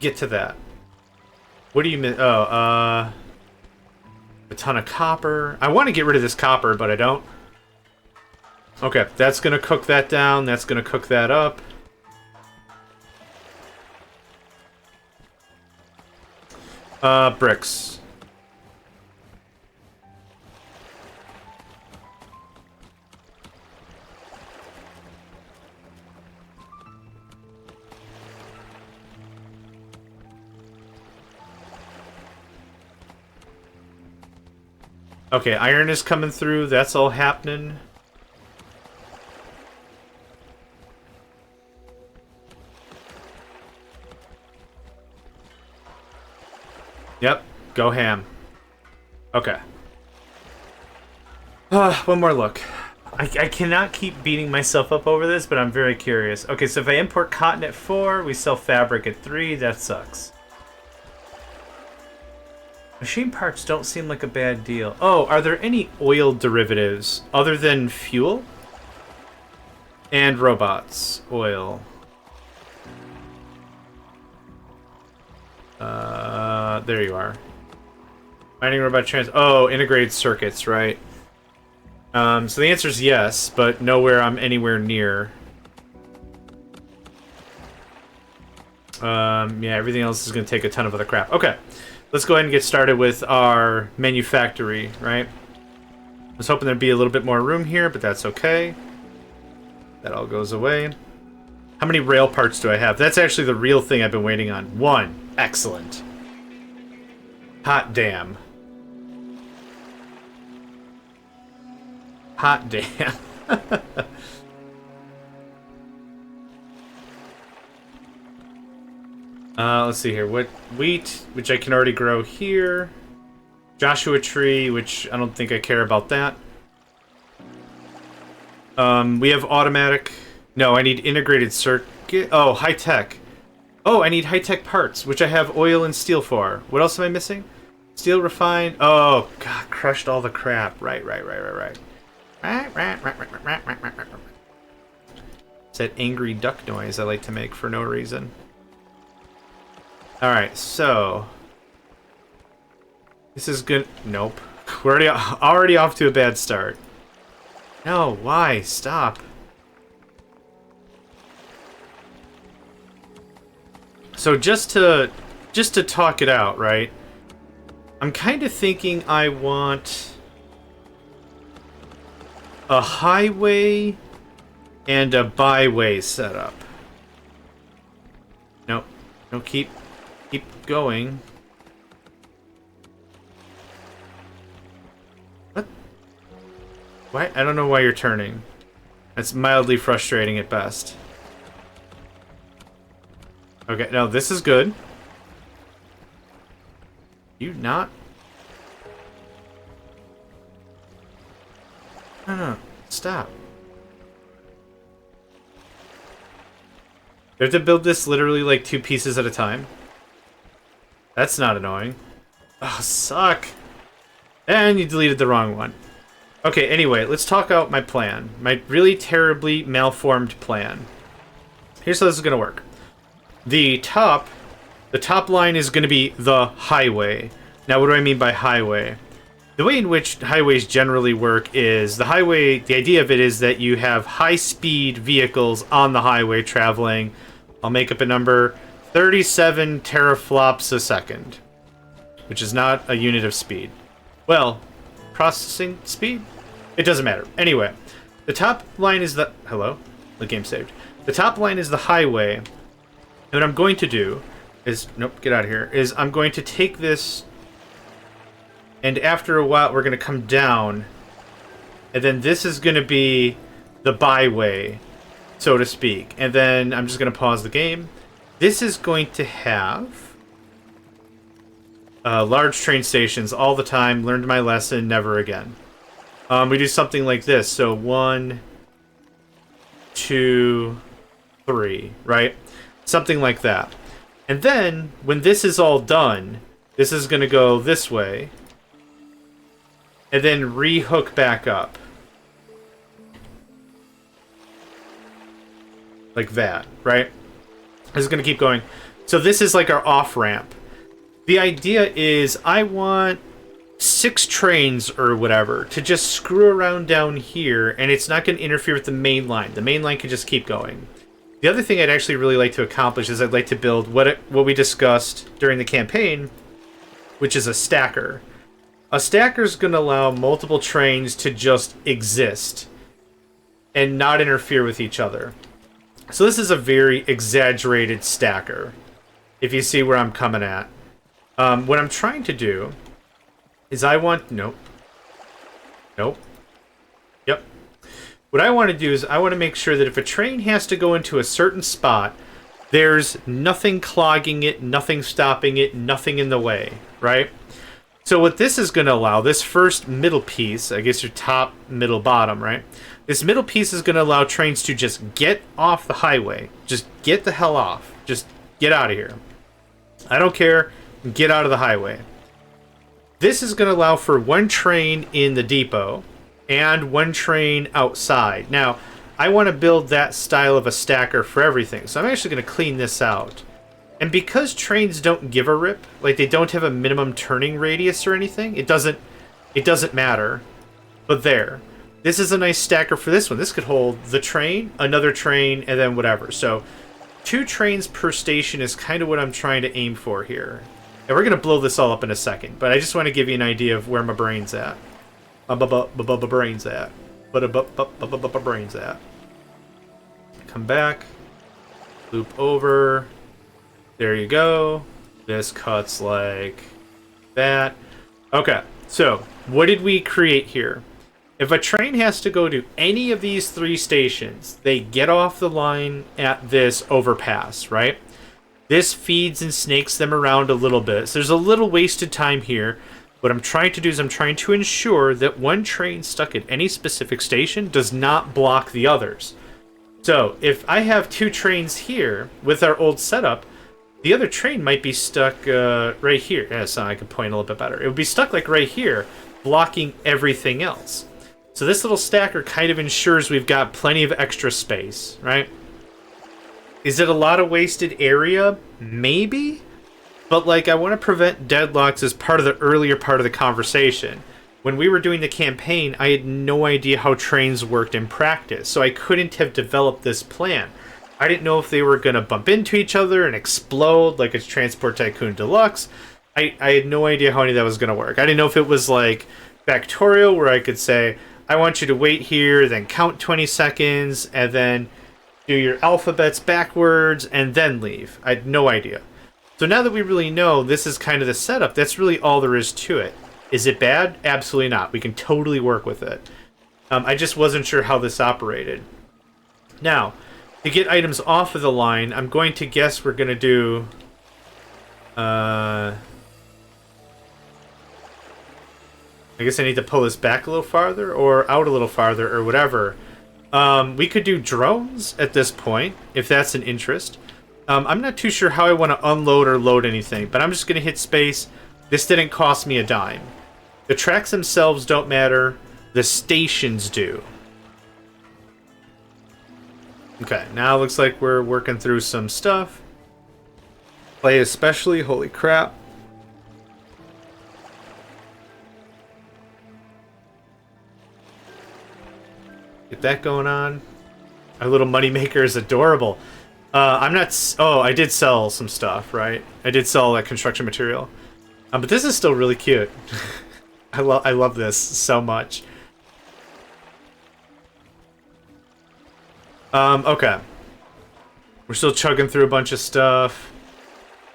S1: Get to that. What do you miss? Oh, a ton of copper. I want to get rid of this copper, but I don't. Okay, that's gonna cook that down. That's gonna cook that up. Bricks. Okay, iron is coming through. That's all happening. Yep, go ham. Okay. One more look. I cannot keep beating myself up over this, but I'm very curious. Okay, so if I import cotton at 4, we sell fabric at 3, that sucks. Machine parts don't seem like a bad deal. Oh, are there any oil derivatives other than fuel? And robots. Oil. There you are. Mining robot Oh, integrated circuits, right. So the answer is yes, but nowhere I'm anywhere near. Yeah, everything else is going to take a ton of other crap. Okay, let's go ahead and get started with our manufactory, right? I was hoping there'd be a little bit more room here, but that's okay. That all goes away. How many rail parts do I have? That's actually the real thing I've been waiting on. 1. Excellent. Hot damn. Hot damn. Let's see here. What wheat, which I can already grow here. Joshua tree, which I don't think I care about that. We have automatic. No, I need integrated circuit. Oh, high tech. Oh, I need high tech parts, which I have oil and steel for. What else am I missing? Steel refined. Oh, God, crushed all the crap. Right. It's that angry duck noise I like to make for no reason. Alright, so... This is good. Nope. We're already off to a bad start. No, why? Stop. So just to talk it out, right? I'm kind of thinking I want a highway and a byway setup. Nope. No, keep going. What? Why? I don't know why you're turning. That's mildly frustrating at best. Okay, no, this is good. You not? No, stop. You have to build this literally like 2 pieces at a time. That's not annoying. Oh, suck. And you deleted the wrong one. Okay, anyway, let's talk out my plan. My really terribly malformed plan. Here's how this is going to work. The top line is going to be the highway. Now, what do I mean by highway? The way in which highways generally work is the idea of it is that you have high-speed vehicles on the highway traveling, I'll make up a number, 37 teraflops a second, which is not a unit of speed. Well, processing speed? It doesn't matter. Anyway, the top line is the... Hello? The game saved. The top line is the highway. And what I'm going to do is... Nope, get out of here. Is I'm going to take this... And after a while, we're going to come down. And then this is going to be the byway, so to speak. And then I'm just going to pause the game. This is going to have large train stations all the time. Learned my lesson, never again. We do something like this. So 1, 2, 3, right? Something like that. And then, when this is all done, this is going to go this way. And then re-hook back up. Like that, right? This is going to keep going. So this is like our off-ramp. The idea is I want 6 trains or whatever to just screw around down here, and it's not going to interfere with the main line. The main line can just keep going. The other thing I'd actually really like to accomplish is I'd like to build what we discussed during the campaign, which is a stacker. A stacker is going to allow multiple trains to just exist and not interfere with each other. So this is a very exaggerated stacker, if you see where I'm coming at. What I'm trying to do is I want... Nope. Yep. What I want to do is I want to make sure that if a train has to go into a certain spot, there's nothing clogging it, nothing stopping it, nothing in the way, right? So what this is going to allow, this first middle piece, I guess your top, middle, bottom, right? This middle piece is going to allow trains to just get off the highway. Just get the hell off. Just get out of here. I don't care. Get out of the highway. This is going to allow for 1 train in the depot and 1 train outside. Now, I want to build that style of a stacker for everything. So I'm actually going to clean this out. And because trains don't give a rip, like they don't have a minimum turning radius or anything, it doesn't matter. But there. This is a nice stacker for this one. This could hold the train, another train, and then whatever. So 2 trains per station is kind of what I'm trying to aim for here. And we're going to blow this all up in a second, but I just want to give you an idea of where my brain's at. Brain's at. Brain's at. Come back. Loop over. There you go. This cuts like that. Okay, so what did we create here? If a train has to go to any of these 3 stations, they get off the line at this overpass, right? This feeds and snakes them around a little bit. So there's a little wasted time here. What I'm trying to do is I'm trying to ensure that one train stuck at any specific station does not block the others. So if I have 2 trains here with our old setup, the other train might be stuck right here. Yeah, so I can point a little bit better. It would be stuck like right here, blocking everything else. So this little stacker kind of ensures we've got plenty of extra space, right? Is it a lot of wasted area? Maybe. But like, I want to prevent deadlocks as part of the earlier part of the conversation. When we were doing the campaign, I had no idea how trains worked in practice, so I couldn't have developed this plan. I didn't know if they were going to bump into each other and explode like it's Transport Tycoon Deluxe. I had no idea how any of that was going to work. I didn't know if it was like Factorial, where I could say, I want you to wait here, then count 20 seconds, and then do your alphabets backwards, and then leave. I had no idea. So now that we really know this is kind of the setup, that's really all there is to it. Is it bad? Absolutely not. We can totally work with it. I just wasn't sure how this operated. Now, to get items off of the line, I'm going to guess we're going to do... I guess I need to pull this back a little farther, or out a little farther, or whatever. We could do drones at this point, if that's an interest. I'm not too sure how I want to unload or load anything, but I'm just going to hit space. This didn't cost me a dime. The tracks themselves don't matter. The stations do. Okay, now it looks like we're working through some stuff. Play especially, holy crap. Get that going on. Our little moneymaker is adorable. I'm not... Oh, I did sell some stuff, right? I did sell that construction material. But this is still really cute. I love this so much. Okay. We're still chugging through a bunch of stuff.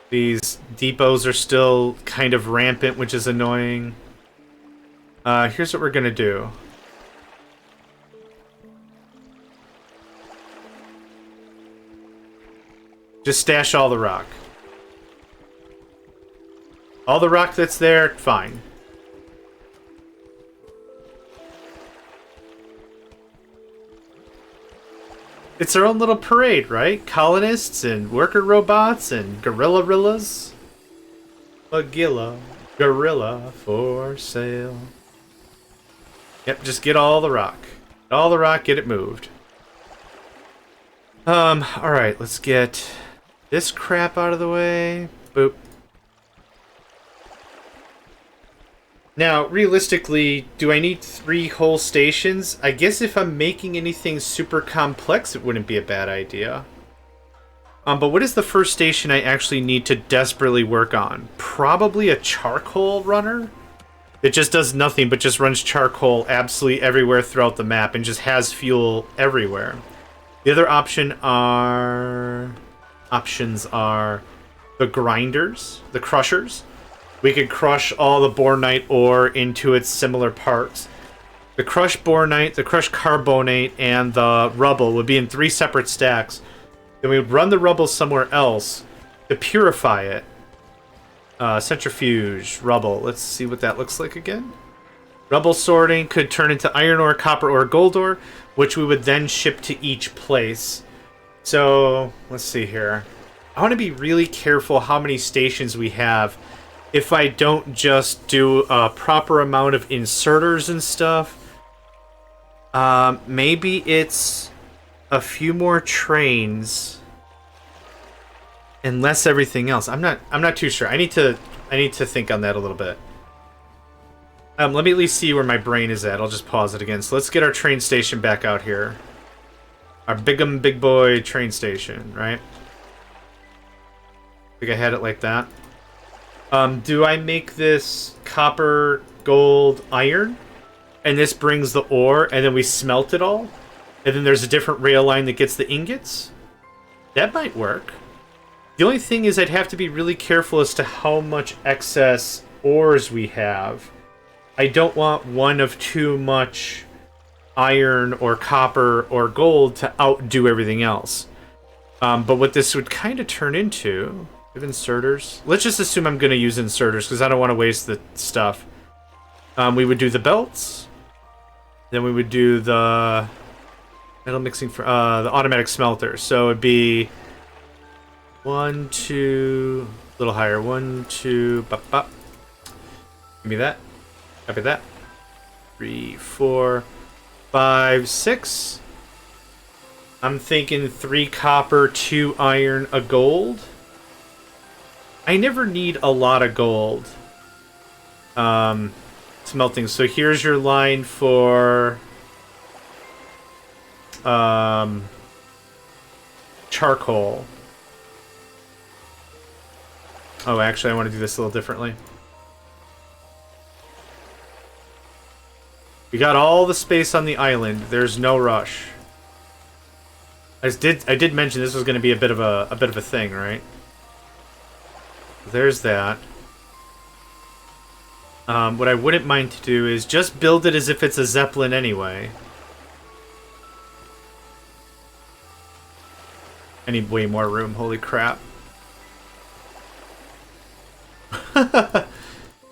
S1: These depots are still kind of rampant, which is annoying. Here's what we're gonna do. Just stash all the rock. All the rock that's there, fine. It's our own little parade, right? Colonists and worker robots and gorilla-rillas. Magilla, gorilla for sale. Yep, just get all the rock. Get all the rock, get it moved. Alright, let's get this crap out of the way. Boop. Now, realistically, do I need 3 whole stations? I guess if I'm making anything super complex, it wouldn't be a bad idea. But what is the first station I actually need to desperately work on? Probably a charcoal runner? It just does nothing but just runs charcoal absolutely everywhere throughout the map and just has fuel everywhere. The other options are the grinders, the crushers. We could crush all the bornite ore into its similar parts. The crushed bornite, the crushed carbonate, and the rubble would be in 3 separate stacks. Then we would run the rubble somewhere else to purify it. Centrifuge, rubble. Let's see what that looks like again. Rubble sorting could turn into iron ore, copper ore, gold ore, which we would then ship to each place. So, let's see here. I want to be really careful how many stations we have if I don't just do a proper amount of inserters and stuff. Maybe it's a few more trains and less everything else. I'm not too sure. I need to think on that a little bit. Let me at least see where my brain is at. I'll just pause it again. So let's get our train station back out here. Our big boy train station, right? think I had it like that. Do I make this copper, gold, iron? And this brings the ore, and then we smelt it all? And then there's a different rail line that gets the ingots? That might work. The only thing is I'd have to be really careful as to how much excess ores we have. I don't want one of too much iron or copper or gold to outdo everything else. But what this would kind of turn into... inserters. Let's just assume I'm going to use inserters because I don't want to waste the stuff. We would do the belts. Then we would do the metal mixing for the automatic smelter. So it'd be 1, 2, a little higher. 1, 2, bop, bop. Give me that. Copy that. 3, 4, 5, 6. I'm thinking 3 copper, 2 iron, a gold. I never need a lot of gold. Smelting. So here's your line for charcoal. Oh, actually, I want to do this a little differently. We got all the space on the island. There's no rush. I did mention this was going to be a bit of a thing, right? There's that. What I wouldn't mind to do is just build it as if it's a Zeppelin anyway. I need way more room, holy crap.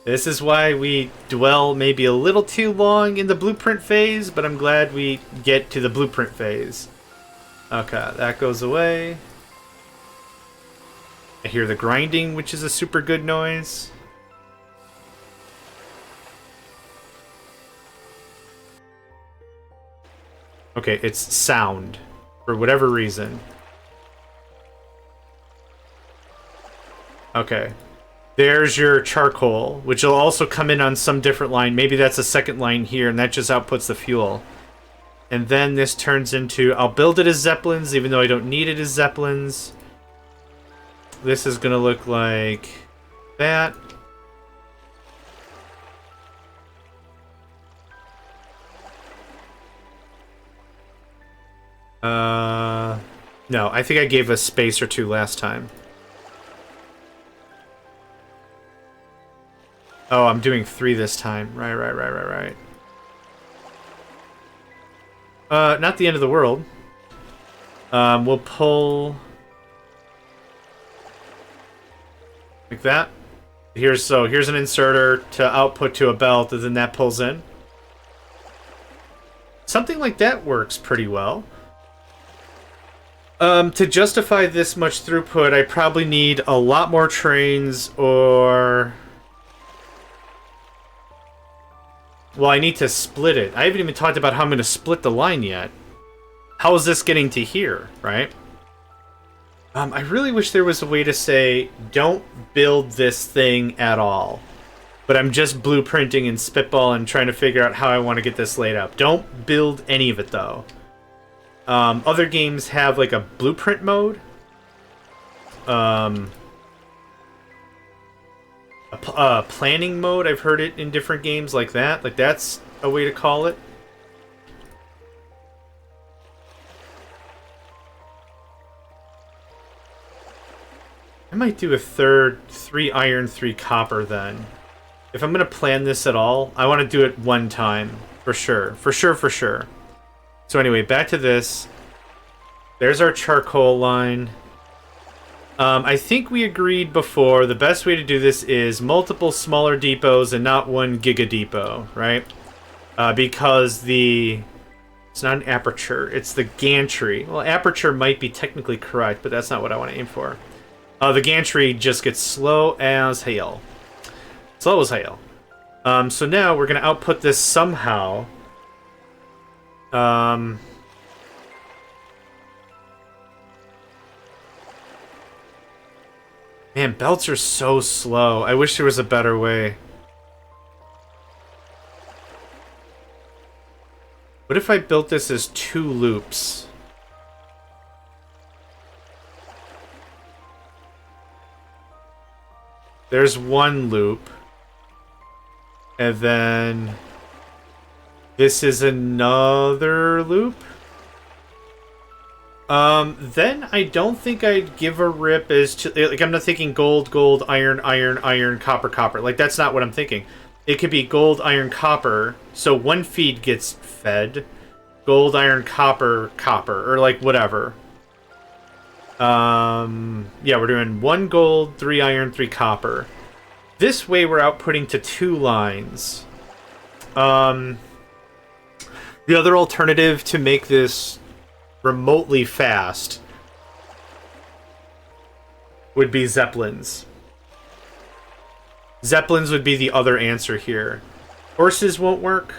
S1: This is why we dwell maybe a little too long in the blueprint phase, but I'm glad we get to the blueprint phase. Okay, that goes away. I hear the grinding, which is a super good noise. Okay, it's sound, for whatever reason. Okay. There's your charcoal, which will also come in on some different line. Maybe that's a second line here, and that just outputs the fuel. And then this turns into... I'll build it as Zeppelins, even though I don't need it as Zeppelins. This is going to look like that. No, I think I gave a space or two last time. Oh, I'm doing 3 this time. Right. Not the end of the world. We'll pull... like that. Here's an inserter to output to a belt, and then that pulls in. Something like that works pretty well. To justify this much throughput, I probably need a lot more trains, or... well, I need to split it. I haven't even talked about how I'm going to split the line yet. How is this getting to here, right? I really wish there was a way to say, don't build this thing at all. But I'm just blueprinting and spitballing, trying to figure out how I want to get this laid up. Don't build any of it, though. Other games have, like, a blueprint mode. A planning mode, I've heard it in different games like that. Like, that's a way to call it. I might do a 3 iron, 3 copper then. If I'm going to plan this at all, I want to do it one time. For sure. For sure. So anyway, back to this. There's our charcoal line. I think we agreed before the best way to do this is multiple smaller depots and not one giga depot, right? Because it's not an aperture, it's the gantry. Well, aperture might be technically correct, but that's not what I want to aim for. The gantry just gets slow as hail. Slow as hail. So now we're going to output this somehow. Man, belts are so slow. I wish there was a better way. What if I built this as 2 loops? There's one loop. And then this is another loop. Then I don't think I'd give a rip as to, like, I'm not thinking gold, gold, iron, iron, iron, copper, copper. Like, that's not what I'm thinking. It could be gold, iron, copper. So one feed gets fed. Gold, iron, copper, copper, or like whatever. Yeah, we're doing 1 gold, 3 iron, 3 copper. This way we're outputting to 2 lines. The other alternative to make this remotely fast would be Zeppelins. Zeppelins would be the other answer here. Horses won't work.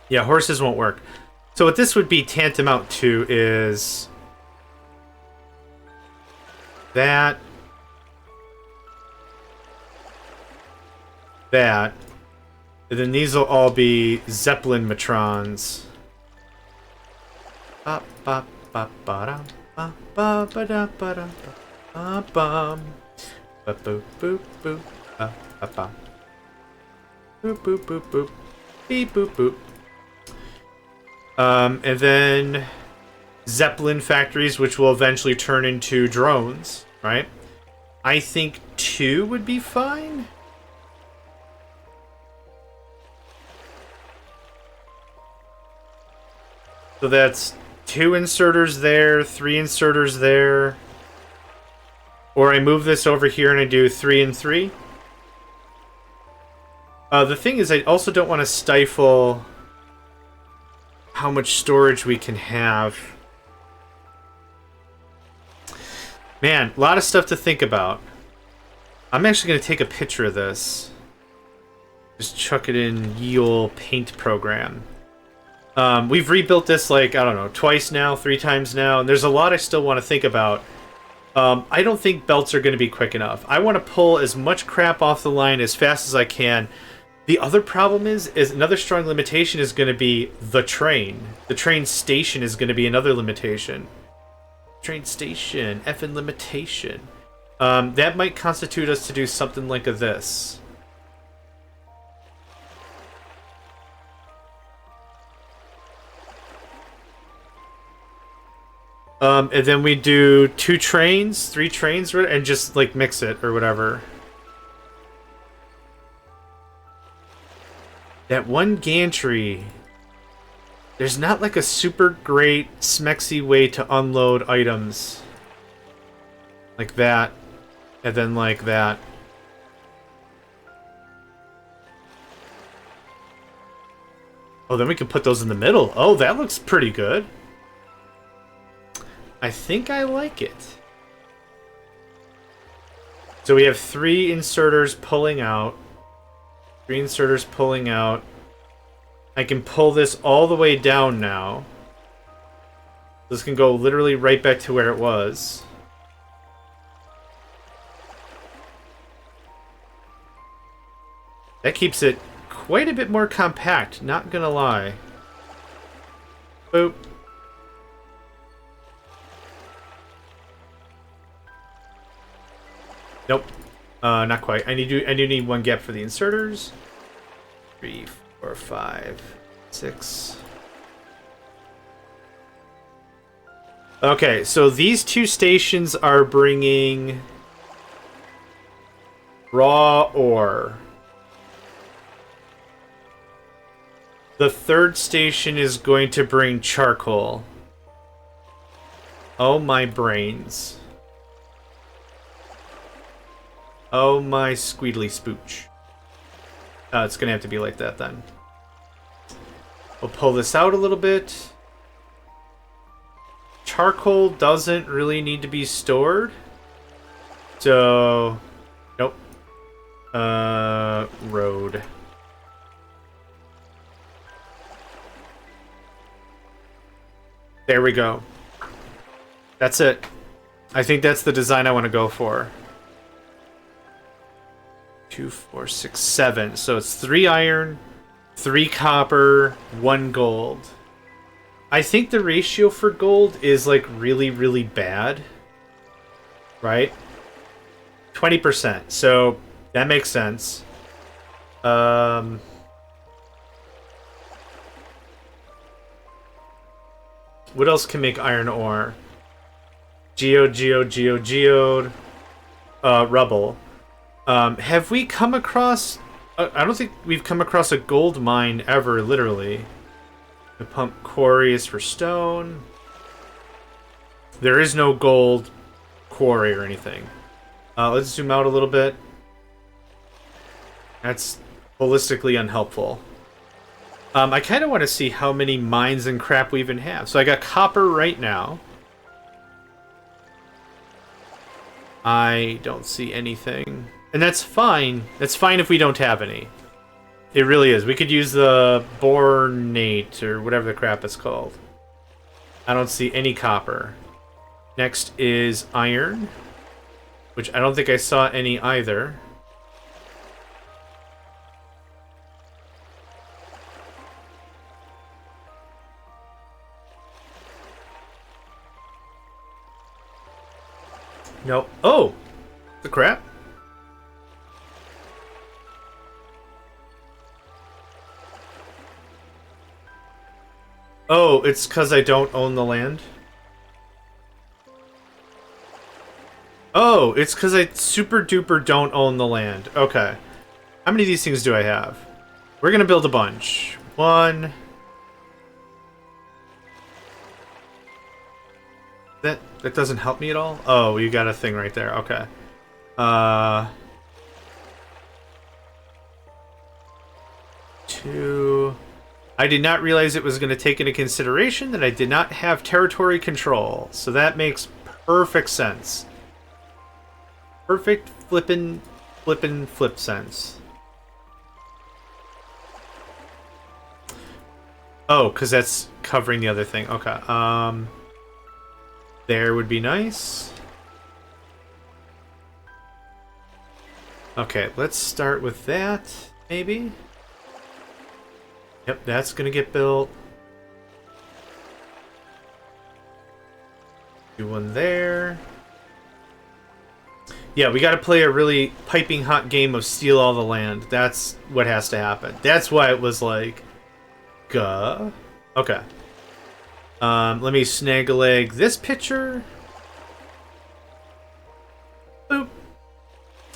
S1: Yeah, horses won't work. So what this would be tantamount to is that, and then these will all be Zeppelin matrons. Ba ba ba ba ba ba ba da ba da ba ba ba boop boop boop ba ba ba boop boop boop boop beep boop boop. And then Zeppelin factories, which will eventually turn into drones, right? I think 2 would be fine. So that's 2 inserters there, 3 inserters there. Or I move this over here and I do 3 and 3. The thing is, I also don't want to stifle how much storage we can have. Man, a lot of stuff to think about. I'm actually going to take a picture of this. Just chuck it in ye ol' paint program. We've rebuilt this, like, I don't know, twice now, 3 times now, and there's a lot I still want to think about. I don't think belts are going to be quick enough. I want to pull as much crap off the line as fast as I can. The other problem is another strong limitation is going to be the train. The train station is going to be another limitation. Train station, effing limitation. That might constitute us to do something like this. And then we do 2 trains, 3 trains, and just like mix it or whatever. That one gantry, there's not like a super great smexy way to unload items. Like that, and then like that. Oh, then we can put those in the middle. Oh, that looks pretty good. I think I like it. So we have 3 inserters pulling out. 3 inserters pulling out. I can pull this all the way down now. This can go literally right back to where it was. That keeps it quite a bit more compact, not gonna lie. Boop. Nope. Not quite. I do need 1 gap for the inserters. 3, 4, 5, 6. Okay, so these 2 stations are bringing raw ore. The 3rd station is going to bring charcoal. Oh my brains. Oh my squeedly spooch. It's gonna have to be like that then. We'll pull this out a little bit. Charcoal doesn't really need to be stored. So, nope. Road. There we go. That's it. I think that's the design I want to go for. 2, 4, 6, 7. So it's 3 iron, 3 copper, 1 gold. I think the ratio for gold is like really, really bad. right? 20%. So that makes sense. What else can make iron ore? Geode. Rubble. Have we come across... I don't think we've come across a gold mine ever, literally. The pump quarry is for stone. There is no gold quarry or anything. Let's zoom out a little bit. That's holistically unhelpful. I kind of want to see how many mines and crap we even have. So I got copper right now. I don't see anything. And that's fine. That's fine if we don't have any. It really is. We could use the bornate or whatever the crap it's called. I don't see any copper. Next is iron, which I don't think I saw any either. No. Oh! The crap. Oh, it's because I don't own the land? Oh, it's because I super duper don't own the land. Okay. How many of these things do I have? We're going to build a bunch. One. That doesn't help me at all? Oh, you got a thing right there. Okay. Two. I did not realize it was going to take into consideration that I did not have territory control. So that makes perfect sense. Perfect flippin' flip sense. Oh, because that's covering the other thing. Okay. There would be nice. Okay, let's start with that, maybe. Yep, that's gonna get built. Do one there. Yeah, we gotta play a really piping hot game of steal all the land. That's what has to happen. That's why it was like... Guh. Okay. Let me snag a leg this picture. Boop.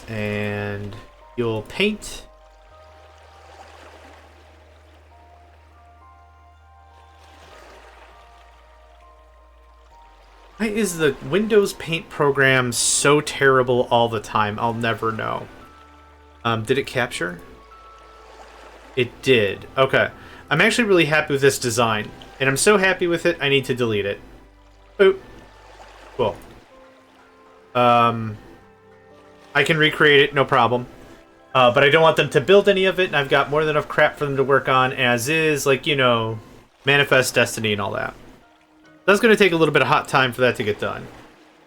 S1: And you'll paint. Why is the Windows Paint program so terrible all the time? I'll never know. Did it capture? It did. Okay. I'm actually really happy with this design. And I'm so happy with it, I need to delete it. Oop. Cool. I can recreate it, no problem. But I don't want them to build any of it, and I've got more than enough crap for them to work on as is, like, you know, Manifest Destiny and all that. That's going to take a little bit of hot time for that to get done.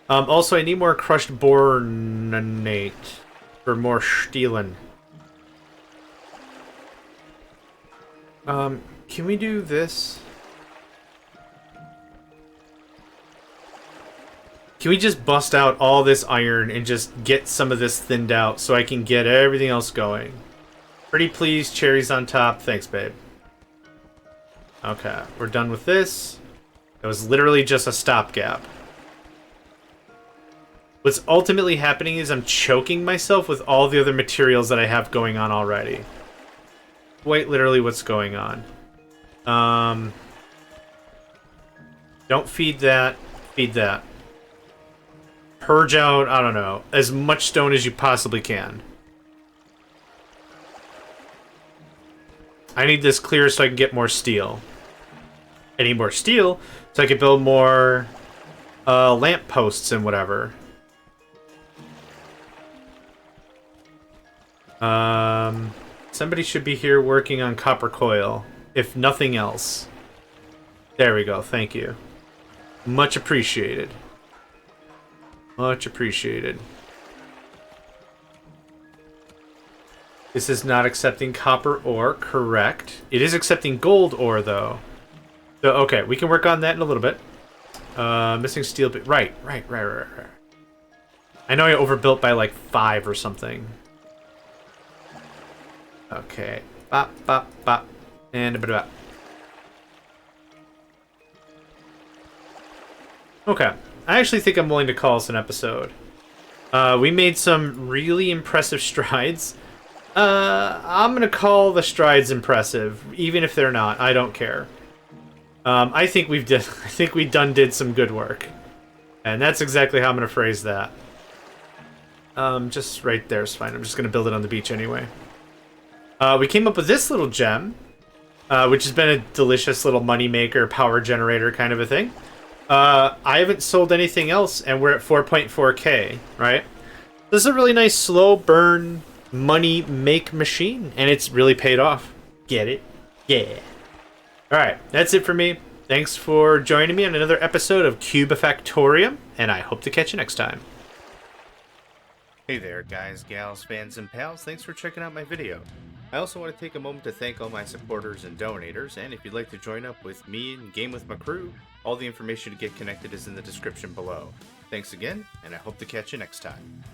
S1: Also, I need more crushed bornate for more stealing. Can we do this? Can we just bust out all this iron and just get some of this thinned out so I can get everything else going? Pretty please, cherries on top. Thanks, babe. Okay, we're done with this. It was literally just a stopgap. What's ultimately happening is I'm choking myself with all the other materials that I have going on already. Quite literally what's going on. Don't feed that. Feed that. Purge out, I don't know, as much stone as you possibly can. I need this clear so I can get more steel. I need more steel so I can build more lamp posts and whatever. Somebody should be here working on copper coil, if nothing else. There we go, thank you. Much appreciated. Much appreciated. This is not accepting copper ore, correct. It is accepting gold ore, though. So, okay, we can work on that in a little bit. Missing steel bit. Right. I know I overbuilt by like 5 or something. Okay. Bop, bop, bop. And a bit of that. Okay. I actually think I'm willing to call this an episode. We made some really impressive strides. I'm gonna call the strides impressive, even if they're not. I don't care. I think we did some good work, and that's exactly how I'm gonna phrase that. Just right there is fine. I'm just gonna build it on the beach anyway. We came up with this little gem, which has been a delicious little moneymaker, power generator kind of a thing. I haven't sold anything else, and we're at 4.4k, right? This is a really nice slow burn money make machine, and it's really paid off. Get it? Yeah. Alright, that's it for me. Thanks for joining me on another episode of Kubifaktorium, and I hope to catch you next time. Hey there, guys, gals, fans, and pals. Thanks for checking out my video. I also want to take a moment to thank all my supporters and donators, and if you'd like to join up with me and game with my crew, all the information to get connected is in the description below. Thanks again, and I hope to catch you next time.